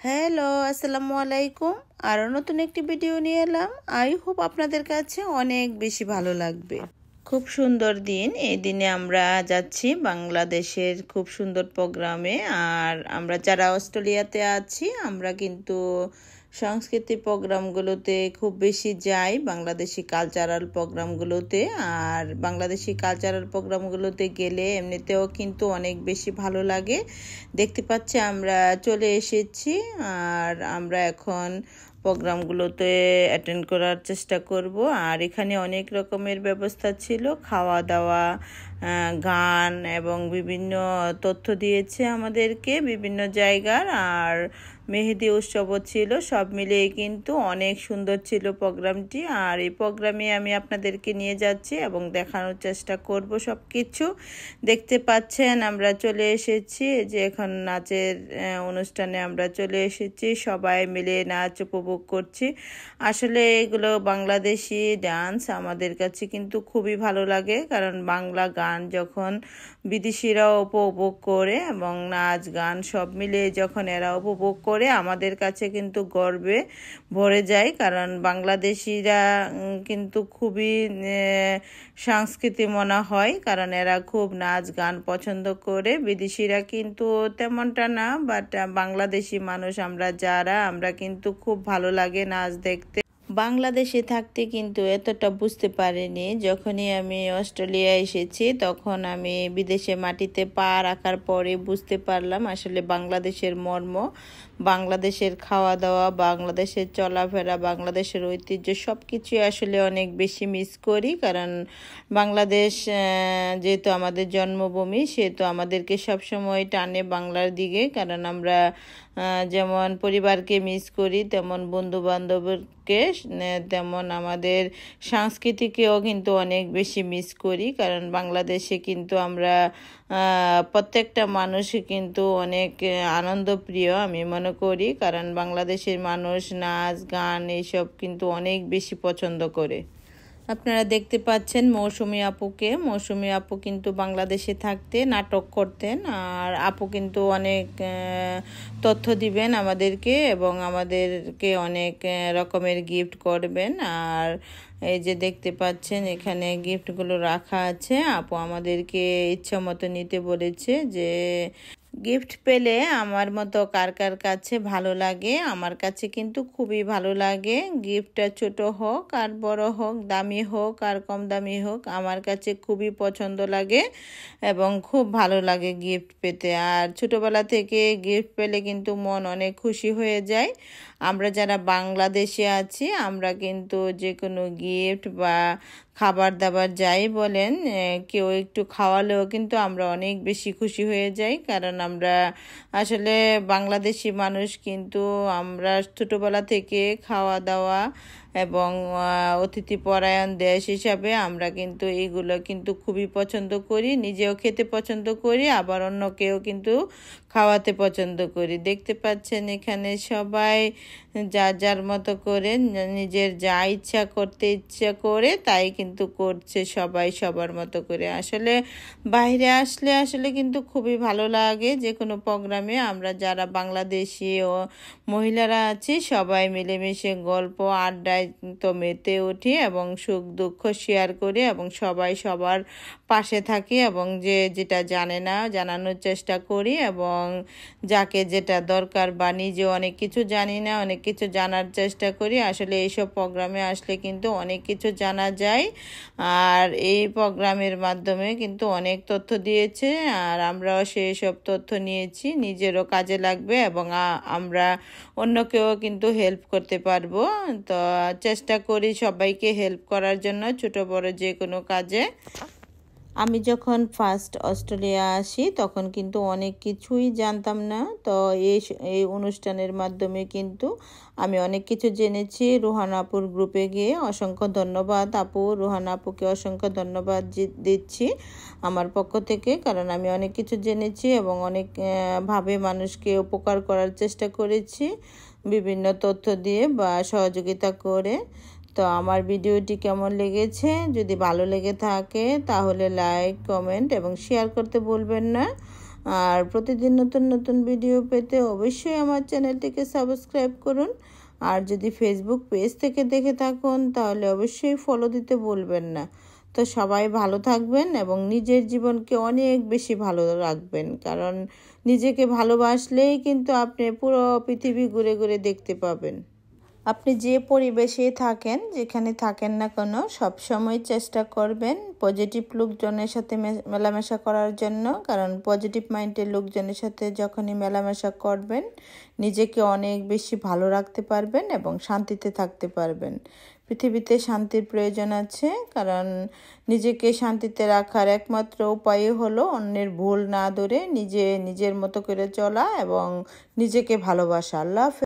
Hello, আসসালামু আলাইকুম। আরও নতুন একটি ভিডিও নিয়ে এলাম। আই হোপ আপনাদের কাছে অনেক বেশি ভালো লাগবে। খুব সুন্দর দিন। এই দিনে আমরা যাচ্ছি বাংলাদেশের খুব সুন্দর প্রোগ্রামে। আর আমরা যারা অস্ট্রেলিয়াতে আছি আমরা কিন্তু সাংস্কৃতিক প্রোগ্রামগুলোতে খুব বেশি যাই, বাংলাদেশি কালচারাল প্রোগ্রামগুলোতে। আর বাংলাদেশি কালচারাল প্রোগ্রামগুলোতে গেলে এমনিতেও কিন্তু অনেক বেশি ভালো লাগে। দেখতে পাচ্ছি আমরা চলে এসেছি আর আমরা এখন প্রোগ্রামগুলোতে অ্যাটেন্ড করার চেষ্টা করব। আর এখানে অনেক রকমের ব্যবস্থা ছিল, খাওয়া দাওয়া, গান এবং বিভিন্ন তথ্য দিয়েছে আমাদেরকে বিভিন্ন জায়গার। আর মেহেদি উৎসবও ছিল। সব মিলিয়ে কিন্তু অনেক সুন্দর ছিল প্রোগ্রামটি। আর এই প্রোগ্রামে আমি আপনাদেরকে নিয়ে যাচ্ছি এবং দেখানোর চেষ্টা করব সব কিছু। দেখতে পাচ্ছেন আমরা চলে এসেছি, যে এখন নাচের অনুষ্ঠানে আমরা চলে এসেছি। সবাই মিলে নাচ উপভোগ করছি। আসলে এগুলো বাংলাদেশি ডান্স আমাদের কাছে কিন্তু খুবই ভালো লাগে, কারণ বাংলা গান যখন বিদেশিরাও উপভোগ করে এবং নাচ গান সব মিলে যখন এরা উপভোগ করে আমাদের কাছে কিন্তু গর্বে ভরে যায়। কারণ বাংলাদেশিরা কিন্তু খুবই সাংস্কৃতিক মনে হয়, কারণ এরা খুব নাচ গান পছন্দ করে। বিদেশিরা কিন্তু তেমনটা না, বাট বাংলাদেশি মানুষ আমরা কিন্তু খুব ভালো লাগে নাচ দেখতে। বাংলাদেশে থাকতে কিন্তু এতটা বুঝতে পারিনি। যখনই আমি অস্ট্রেলিয়া এসেছি তখন আমি বিদেশে মাটিতে পা রাখার পরে বুঝতে পারলাম আসলে বাংলাদেশের মর্ম, বাংলাদেশের খাওয়া দাওয়া, বাংলাদেশের চলাফেরা, বাংলাদেশের ঐতিহ্য সব কিছুই আসলে অনেক বেশি মিস করি। কারণ বাংলাদেশ যেহেতু আমাদের জন্মভূমি, সেহেতু আমাদেরকে সবসময় টানে বাংলার দিকে। কারণ আমরা যেমন পরিবারকে মিস করি, তেমন বন্ধু বান্ধবকে, তেমন আমাদের সংস্কৃতিকেও কিন্তু অনেক বেশি মিস করি। কারণ বাংলাদেশে কিন্তু আমরা প্রত্যেকটা মানুষই কিন্তু অনেক আনন্দপ্রিয় আমি মনে করি। কারণ বাংলাদেশের মানুষ নাচ গান এইসব কিন্তু অনেক বেশি পছন্দ করে। আপনারা দেখতে পাচ্ছেন মৌসুমী আপুকে। মৌসুমী আপু কিন্তু বাংলাদেশে থাকতে নাটক করতেন। আর আপু কিন্তু অনেক তথ্য দিবেন আমাদেরকে এবং আমাদেরকে অনেক রকমের গিফট করবেন। আর এই যে দেখতে পাচ্ছেন এখানে গিফটগুলো রাখা আছে। আপু আমাদেরকে ইচ্ছা মতো নিতে বলেছে, যে গিফট পেলে আমার মতো কার কার কাছে ভালো লাগে। আমার কাছে কিন্তু খুবই ভালো লাগে। গিফটটা ছোট হোক আর বড় হোক, দামি হোক আর কম দামি হোক, আমার কাছে খুবই পছন্দ লাগে এবং খুব ভালো লাগে গিফট পেতে। আর ছোটবেলা থেকে গিফট পেলে কিন্তু মন অনেক খুশি হয়ে যায়। আমরা যারা বাংলাদেশে আছি আমরা কিন্তু যে কোনো গিফট বা খাবার দাবার যাই বলেন, কেউ একটু খাওয়ালেও কিন্তু আমরা অনেক বেশি খুশি হয়ে যাই। কারণ আমরা আসলে বাংলাদেশি মানুষ, কিন্তু আমরা ছোটোবেলা থেকে খাওয়া দাওয়া এবং অতিথিপরায়ণ দেশ হিসাবে আমরা কিন্তু এইগুলো কিন্তু খুবই পছন্দ করি। নিজেও খেতে পছন্দ করি, আবার অন্যকেও কিন্তু খাওয়াতে পছন্দ করি। দেখতে পাচ্ছেন এখানে সবাই যার যার মতো করে নিজের যা ইচ্ছা করে তাই কিন্তু করছে, সবাই সবার মতো করে। আসলে বাইরে আসলে কিন্তু খুবই ভালো লাগে। যে কোনো প্রোগ্রামে আমরা যারা বাংলাদেশি ও মহিলারা আছি সবাই মিলেমিশে গল্প আড্ডায় তো মেতে উঠি এবং সুখ দুঃখ শেয়ার করি এবং সবাই সবার পাশে থাকি এবং যে যেটা জানে না জানানোর চেষ্টা করি এবং যাকে যেটা দরকার বা নিজে অনেক কিছু জানি না অনেক কিছু জানার চেষ্টা করি। আসলে এইসব প্রোগ্রামে আসলে কিন্তু অনেক কিছু জানা যায়। আর এই প্রোগ্রামের মাধ্যমে কিন্তু অনেক তথ্য দিয়েছে, আর আমরাও সেই সব তথ্য নিয়েছি, নিজেরও কাজে লাগবে এবং আমরা অন্যকেও কিন্তু হেল্প করতে পারবো। তো চেষ্টা করি সবাইকে হেল্প করার জন্য, ছোট বড় যে কোনো কাজে। আমি যখন ফার্স্ট অস্ট্রেলিয়া আসি তখন কিন্তু অনেক কিছুই জানতাম না। তো এই অনুষ্ঠানের মাধ্যমে কিন্তু আমি অনেক কিছু জেনেছি। রুহান আপুর গ্রুপে গিয়ে অসংখ্য ধন্যবাদ আপু, রুহান আপুকে অসংখ্য ধন্যবাদ দিচ্ছি আমার পক্ষ থেকে, কারণ আমি অনেক কিছু জেনেছি এবং অনেক ভাবে মানুষকে উপকার করার চেষ্টা করেছি বিভিন্ন তথ্য দিয়ে বা সহযোগিতা করে। তো আমার ভিডিওটি কেমন লেগেছে, যদি ভালো লেগে থাকে তাহলে লাইক কমেন্ট এবং শেয়ার করতে ভুলবেন না। আর প্রতিদিন নতুন নতুন ভিডিও পেতে অবশ্যই আমার চ্যানেলটিকে সাবস্ক্রাইব করুন। আর যদি ফেসবুক পেজ থেকে দেখে থাকুন তাহলে অবশ্যই ফলো দিতে ভুলবেন না। তো সবাই ভালো থাকবেন এবং নিজের জীবনকে অনেক বেশি ভালো রাখবেন, কারণ নিজেকে ভালোবাসলেই কিন্তু আপনি পুরো পৃথিবী ঘুরে ঘুরে দেখতে পাবেন। আপনি যে পরিবেশে থাকেন, যেখানে থাকেন না কেন, সবসময় চেষ্টা করবেন পজিটিভ লোকজনের সাথে মেলামেশা করার জন্য, কারণ পজিটিভ মাইন্ডের লোকজনের সাথে যখনই মেলামেশা করবেন নিজেকে অনেক বেশি ভালো রাখতে পারবেন এবং শান্তিতে থাকতে পারবেন। পৃথিবীতে শান্তির প্রয়োজন আছে, কারণ নিজেকে শান্তিতে রাখার একমাত্র উপায় হলো অন্যের ভুল না ধরে নিজের মতো করে চলা এবং নিজেকে ভালোবাসা। আল্লাহ হাফেজ।